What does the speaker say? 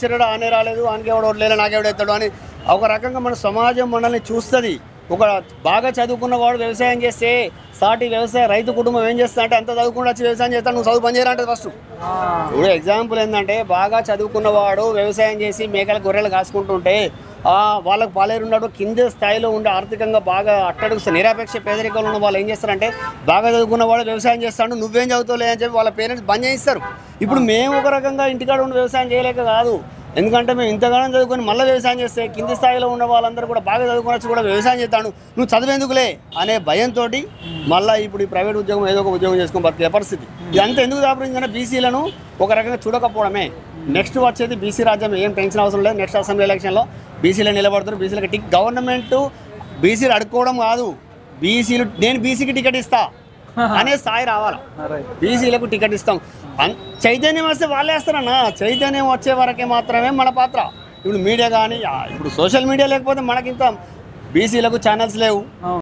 చిరడు ఆనే రాలేదు ఆనకి ఎవడో లేదు నాకెవడెత్తాడు అని ఒక రకంగా మన సమాజం మనల్ని చూస్తుంది. ఒక బాగా చదువుకున్న వాడు వ్యవసాయం చేస్తే సాటి వ్యవసాయ రైతు కుటుంబం ఏం చేస్తా అంటే అంత చదువుకుండా వచ్చి వ్యవసాయం చేస్తాను, నువ్వు చదువు పని చేయాలంటే ఫస్ట్. ఇప్పుడు ఎగ్జాంపుల్ ఏంటంటే బాగా చదువుకున్నవాడు వ్యవసాయం చేసి మేకల గొర్రెలు కాసుకుంటుంటే వాళ్ళకు పాలేరున్నాడు కింద స్థాయిలో ఉండే ఆర్థికంగా బాగా అట్టడుగు నిరాపేక్ష పేదరికంలో ఉన్న వాళ్ళు ఏం చేస్తారంటే బాగా చదువుకున్న వాడు వ్యవసాయం చేస్తాడు, నువ్వేం చదువుతావులే అని చెప్పి వాళ్ళ పేరెంట్స్ బంద్ చేయిస్తారు. ఇప్పుడు మేము ఒక రకంగా ఇంటికాడ ఉండి వ్యవసాయం చేయలేక కాదు, ఎందుకంటే మేము ఇంతగానం చదువుకొని మళ్ళీ వ్యవసాయం చేస్తే కింది స్థాయిలో ఉన్న వాళ్ళందరూ కూడా బాగా చదువుకొని కూడా వ్యవసాయం చేస్తాడు, నువ్వు చదివేందుకులే అనే భయంతో మళ్ళీ ఇప్పుడు ఈ ప్రైవేట్ ఉద్యోగం ఏదో ఒక ఉద్యోగం చేసుకొని బతికే పరిస్థితి. ఇదంతా ఎందుకు దాపరించిందంటే బీసీలను ఒక రకంగా చూడకపోవడమే. నెక్స్ట్ వచ్చేది బీసీ రాజ్యం, ఏం టెన్షన్ అవసరం లేదు. నెక్స్ట్ అసెంబ్లీ ఎలక్షన్లో బీసీలు నిలబడుతున్నారు. బీసీలకు గవర్నమెంట్ బీసీలు అడుక్కోవడం కాదు, బీసీలు నేను బీసీకి టికెట్ ఇస్తా అనే స్థాయి రావాలి. బీసీలకు టికెట్ ఇస్తాం, చైతన్యం వస్తే వాళ్ళే వేస్తారన్న. చైతన్యం వచ్చే వరకే మాత్రమే మన పాత్ర. ఇప్పుడు మీడియా కానీ ఇప్పుడు సోషల్ మీడియా లేకపోతే మనకింత బీసీలకు ఛానల్స్ లేవు.